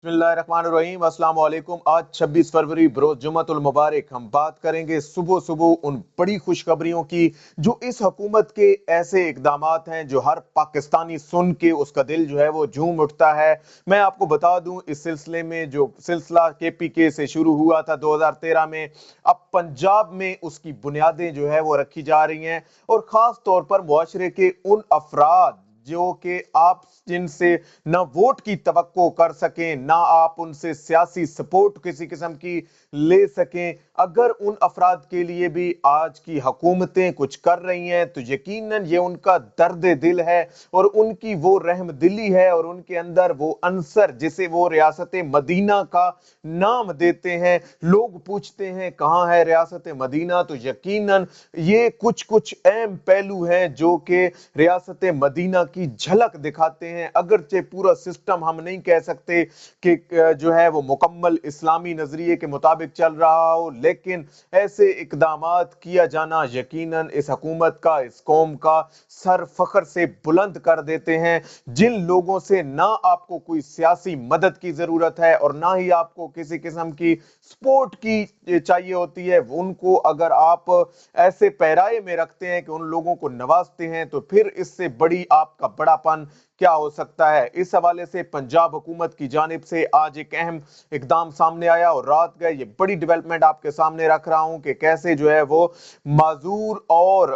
बिस्मिल्लाहिर्रहमानिर्रहीम। अस्सलाम वालेकुम। आज 26 फरवरी बरोज जुम्मतुल मुबारक। हम बात करेंगे सुबह सुबह उन बड़ी खुशखबरियों की जो इस हुकूमत के ऐसे इकदामात हैं जो हर पाकिस्तानी सुन के उसका दिल जो है वो झूम उठता है। मैं आपको बता दूं, इस सिलसिले में जो सिलसिला KPK से शुरू हुआ था 2013 में, अब पंजाब में उसकी बुनियादें जो है वो रखी जा रही हैं। और खास तौर पर मुआशरे के उन अफराद जो कि आप जिनसे न वोट की तवक्को कर सकें, ना आप उनसे सियासी सपोर्ट किसी किस्म की ले सकें, अगर उन अफराद के लिए भी आज की हुकूमतें कुछ कर रही हैं तो यकीनन ये उनका दर्द दिल है और उनकी वो रहम दिली है और उनके अंदर वो अंसर जिसे वो रियासत मदीना का नाम देते हैं। लोग पूछते हैं कहाँ है रियासत मदीना, तो यकीनन ये कुछ कुछ अहम पहलू हैं जो कि रियासत मदीना की झलक दिखाते हैं। अगरचे पूरा सिस्टम हम नहीं कह सकते कि जो है वो मुकम्मल इस्लामी नजरिए के मुताबिक चल रहा हो, लेकिन ऐसे इकदामात किया जाना यकीनन इस हुकूमत का, इस कौम का सर फख्र से बुलंद कर देते हैं। जिन लोगों से ना आपको कोई सियासी मदद की जरूरत है और ना ही आपको किसी किस्म की सपोर्ट की चाहिए होती है, उनको अगर आप ऐसे पैराए में रखते हैं कि उन लोगों को नवाजते हैं, तो फिर इससे बड़ी आपका बड़ापन क्या हो सकता है। इस हवाले से पंजाब हुकूमत की जानिब से आज एक अहम इकदाम सामने आया और रात गए ये बड़ी डेवलपमेंट आपके सामने रख रहा हूं कि कैसे जो है वो माजूर और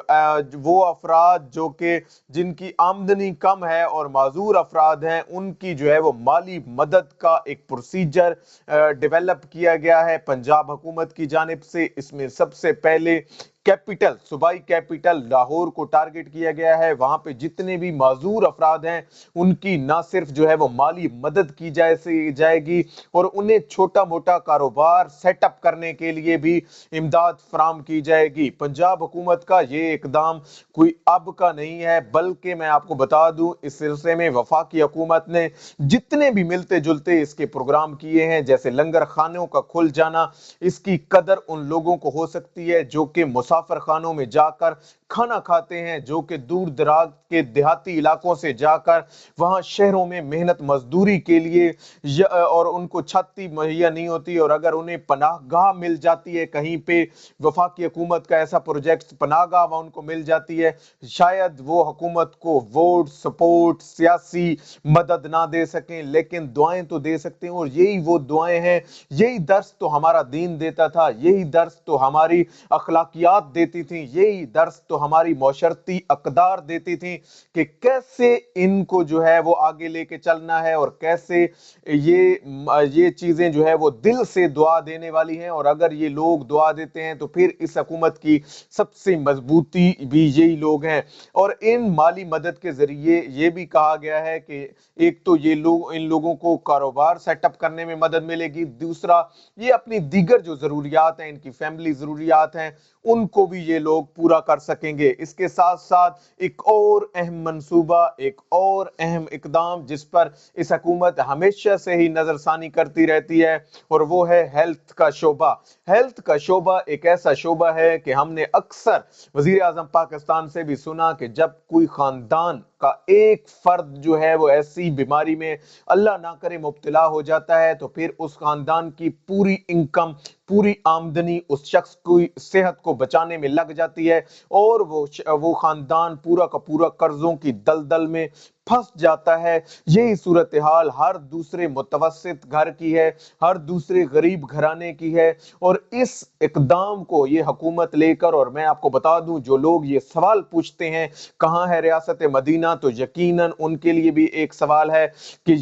वो अफराद जो कि जिनकी आमदनी कम है और माजूर अफराद हैं, उनकी जो है वो माली मदद का एक प्रोसीजर डेवलप किया गया है पंजाब हुकूमत की जानिब से। इसमें सबसे पहले कैपिटल, सूबाई कैपिटल लाहौर को टारगेट किया गया है। वहां पे जितने भी माजूर अफराद हैं उनकी ना सिर्फ जो है वो माली मदद की जाएगी और उन्हें छोटा मोटा कारोबार सेटअप करने के लिए भी इमदाद फराम की जाएगी। पंजाब हुकूमत का ये इकदाम कोई अब का नहीं है, बल्कि मैं आपको बता दूं, इस सिलसिले में वफाकी हुकूमत ने जितने भी मिलते जुलते इसके प्रोग्राम किए हैं, जैसे लंगर खानों का खुल जाना, इसकी कदर उन लोगों को हो सकती है जो कि मुसाफिर खानों में जाकर खाना खाते हैं, जो कि दूर दराज के देहाती इलाकों से जाकर वहां शहरों में मेहनत मजदूरी के लिए और उनको छाती मुहैया नहीं होती, और अगर उन्हें पनाहगाह मिल जाती है कहीं पे, वफाकी हुकूमत का ऐसा प्रोजेक्ट पनाहगाह उनको मिल जाती है, शायद वो हुकूमत को वोट सपोर्ट सियासी मदद ना दे सकें, लेकिन दुआएं तो दे सकते हैं। और यही वो दुआएं हैं, यही दर्स तो हमारा दीन देता था, यही दर्स तो हमारी अखलाकियात देती थी, यही दर्स तो हमारी मौशरती अकदार देती थी कि कैसे इनको जो है वो आगे लेके चलना है और कैसे ये चीजें जो है वो दिल से दुआ देने वाली हैं। और अगर ये लोग दुआ देते हैं तो फिर इस हुकूमत की सबसे मजबूती भी यही लोग हैं। और इन माली मदद के जरिए ये भी कहा गया है कि एक तो ये लोग, इन लोगों को कारोबार सेटअप करने में मदद मिलेगी, दूसरा ये अपनी दीगर जो जरूरियात हैं, इनकी फैमिली जरूरियात हैं, उनको भी ये लोग पूरा कर सकेंगे। इसके साथ साथ एक और अहम मंसूबा, एक और अहम इकदाम जिस पर इस हुकूमत हमेशा से ही नजरसानी करती रहती है, और वो है हेल्थ का शोबा। हेल्थ का शोबा एक ऐसा शोबा है कि हमने अक्सर वजीर आजम पाकिस्तान से भी सुना कि जब कोई खानदान का एक फर्द जो है वो ऐसी बीमारी में अल्लाह ना करे मुब्तला हो जाता है, तो फिर उस खानदान की पूरी इनकम, पूरी आमदनी उस शख्स की सेहत को बचाने में लग जाती है और वो खानदान पूरा का पूरा कर्जों की दलदल में फंस जाता है। यही सूरत हाल हर दूसरे मुतवस्सित घर की है, हर दूसरे गरीब घराने की है। और इस इकदाम को ये हुकूमत लेकर, और मैं आपको बता दूं, जो लोग ये सवाल पूछते हैं कहां है रियासत मदीना, तो यकीनन उनके लिए भी एक सवाल है कि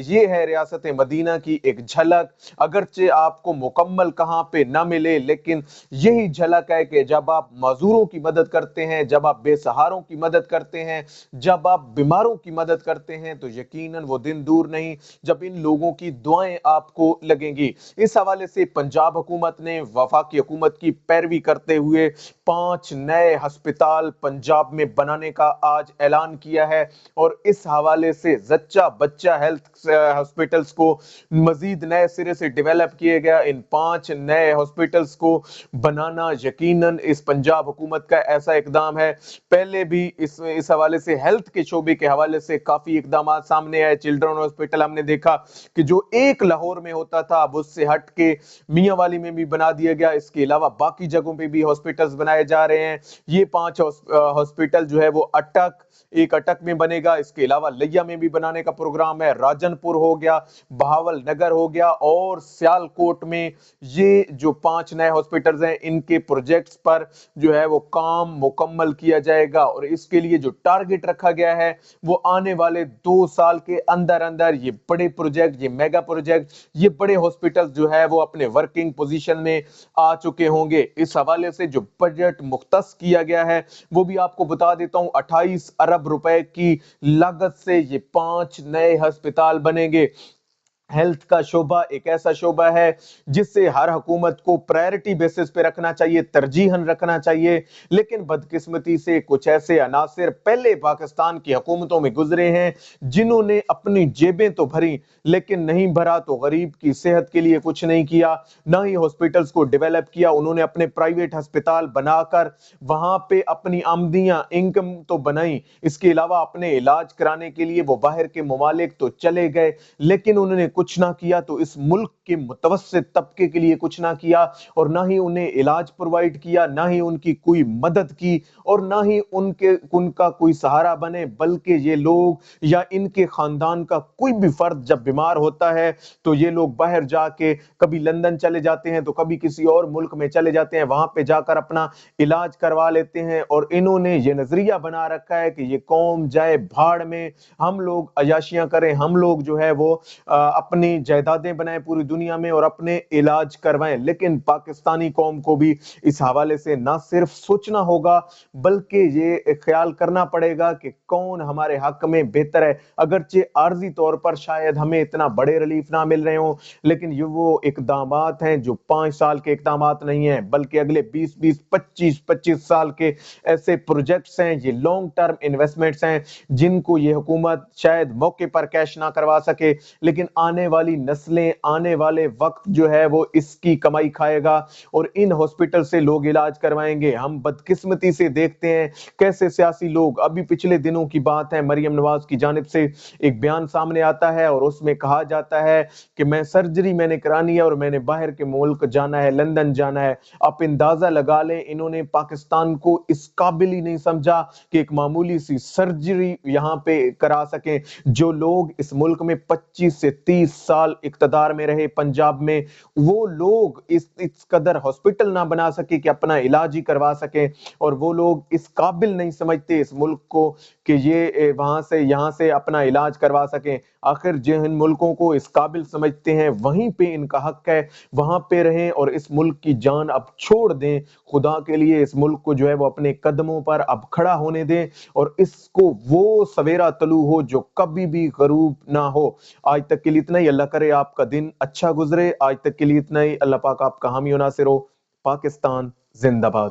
ये है रियासत मदीना की एक झलक। अगरचे आपको मुकम्मल कहां पे ना मिले, लेकिन यही झलक है कि जब आप मजदूरों की मदद करते हैं, जब आप बेसहारों की मदद करते हैं, जब आप बीमारों की मदद करते हैं, तो यकीनन वो दिन दूर नहीं जब इन लोगों की दुआएं आपको लगेंगी। इस हवाले से पंजाब हुकूमत ने वफाकी हुकूमत की पैरवी करते हुए 5 नए अस्पताल पंजाब में बनाने का आज ऐलान किया है, और इस हवाले से जच्चा बच्चा हेल्थ हॉस्पिटल्स को मजीद नए सिरे से डेवलप किए गया। इन 5 नए हॉस्पिटल्स को बनाना यकीनन इस पंजाब हुकूमत का ऐसा इकदाम है। पहले भी इस हवाले से हेल्थ के शोबे के हवाले حوالے سے کافی اقدامات سامنے آئے. چلڈرن ہاسپٹل ہم نے دیکھا کہ جو ایک لاہور میں ہوتا تھا اب اس سے ہٹ کے میاں والی میں بھی بنا دیا گیا. اس کے علاوہ باقی جگہوں پہ بھی ہاسپٹلز بنائے جا رہے ہیں. یہ 5 ہاسپٹل جو ہے وہ ایک اٹک میں بنے گا. اس کے علاوہ لیا میں بھی بنانے کا پروگرام ہے. راجن پور ہو گیا, بہاول نگر ہو گیا اور سیالکوٹ میں یہ جو 5 نئے ہاسپٹلز ہیں ان کے پروجیکٹس پر جو ہے وہ کام مکمل کیا جائے گا. اور اس کے لیے جو ٹارگٹ رکھا گیا ہے وہ آنے والے 2 سال کے اندر اندر یہ بڑے پروجیکٹ, یہ میگا پروجیکٹ, یہ بڑے ہاسپٹلز جو ہے وہ اپنے ورکنگ پوزیشن میں آ چکے ہوں گے. اس حوالے سے جو بجٹ مختص کیا گیا ہے وہ بھی آپ کو بتا دیتا ہوں. 28 ارب روپے کی لاگت سے یہ 5 نئے ہسپتال بنیں گے. ہیلتھ کا شعبہ ایک ایسا شعبہ ہے جس سے ہر حکومت کو پرائرٹی بیسس پہ رکھنا چاہیے, ترجیحاً رکھنا چاہیے. لیکن بدقسمتی سے کچھ ایسے عناصر پہلے پاکستان کی حکومتوں میں گزرے ہیں جنہوں نے اپنی جیبیں تو بھری لیکن نہیں بھرا تو غریب کی صحت کے لیے کچھ نہیں کیا, نہ ہی ہاسپٹلز کو ڈیولپ کیا. انہوں نے اپنے پرائیویٹ ہسپتال بنا کر وہاں پہ اپنی آمدیاں, انکم تو بنائیں, اس کے علاوہ اپنے علاج کرانے کے لیے وہ باہر کے ممالک تو چلے گئے لیکن انہوں نے کچھ نہ کیا تو اس ملک کے متوسط طبقے کے لیے کچھ نہ کیا. اور نہ ہی انہیں علاج پرووائڈ کیا, نہ ہی ان کی کوئی مدد کی اور نہ ہی ان کا کوئی سہارا بنے. بلکہ یہ لوگ یا ان کے خاندان کا کوئی بھی فرد جب بیمار ہوتا ہے تو یہ لوگ باہر جا کے کبھی لندن چلے جاتے ہیں تو کبھی کسی اور ملک میں چلے جاتے ہیں, وہاں پہ جا کر اپنا علاج کروا لیتے ہیں. اور انہوں نے یہ نظریہ بنا رکھا ہے کہ یہ قوم جائے بھاڑ میں, ہم لوگ عیاشیاں کریں, ہم لوگ جو ہے وہ اپنی جائیدادیں بنائیں پوری دنیا میں اور اپنے علاج کروائیں. لیکن پاکستانی قوم کو بھی اس حوالے سے نہ صرف سوچنا ہوگا بلکہ یہ خیال کرنا پڑے گا کہ کون ہمارے حق میں بہتر ہے. اگرچہ عارضی طور پر شاید ہمیں اتنا بڑے ریلیف نہ مل رہے ہوں لیکن یہ وہ اقدامات ہیں جو 5 سال کے اقدامات نہیں ہیں بلکہ اگلے 25 سال کے ایسے پروجیکٹس ہیں. یہ لانگ ٹرم انویسٹمنٹس ہیں جن کو یہ حکومت شاید موقع پر کیش نہ کروا سکے لیکن آنے والی نسلیں, آنے والے وقت جو ہے وہ اس کی کمائی کھائے گا اور ان ہاسپٹل سے لوگ علاج کروائیں گے. ہم بدقسمتی سے دیکھتے ہیں کیسے سیاسی لوگ, ابھی پچھلے دنوں کی بات ہے, مریم نواز کی جانب سے ایک بیان سامنے آتا ہے اور اس میں کہا جاتا ہے کہ سرجری میں نے کرانی ہے اور میں نے باہر کے ملک جانا ہے, لندن جانا ہے. آپ اندازہ لگا لیں انہوں نے پاکستان کو اس قابل ہی نہیں سمجھا کہ ایک معمولی سی سرجری یہاں پہ کرا سکیں. جو لوگ اس ملک میں 25 سے 30 سال اقتدار میں رہے پنجاب میں, وہ لوگ اس قدر ہاسپٹل نہ بنا سکے کہ اپنا علاج ہی کروا سکیں اور وہ لوگ اس قابل نہیں سمجھتے اس ملک کو کہ یہ وہاں سے یہاں سے اپنا علاج کروا سکیں. آخر جن ملکوں کو اس قابل سمجھتے ہیں وہیں پہ ان کا حق ہے, وہاں پہ رہیں اور اس ملک کی جان اب چھوڑ دیں. خدا کے لیے اس ملک کو جو ہے وہ اپنے قدموں پر اب کھڑا ہونے دیں اور اس کو وہ سویرا طلوع ہو جو کبھی بھی غروب نہ ہو. آج تک کے لیے اتنا ہی. اللہ کرے آپ کا دن اچھا گزرے. آج تک کے لیے اتنا ہی. اللہ پاک آپ کا حامی و ناصر ہو. پاکستان زندہ باد.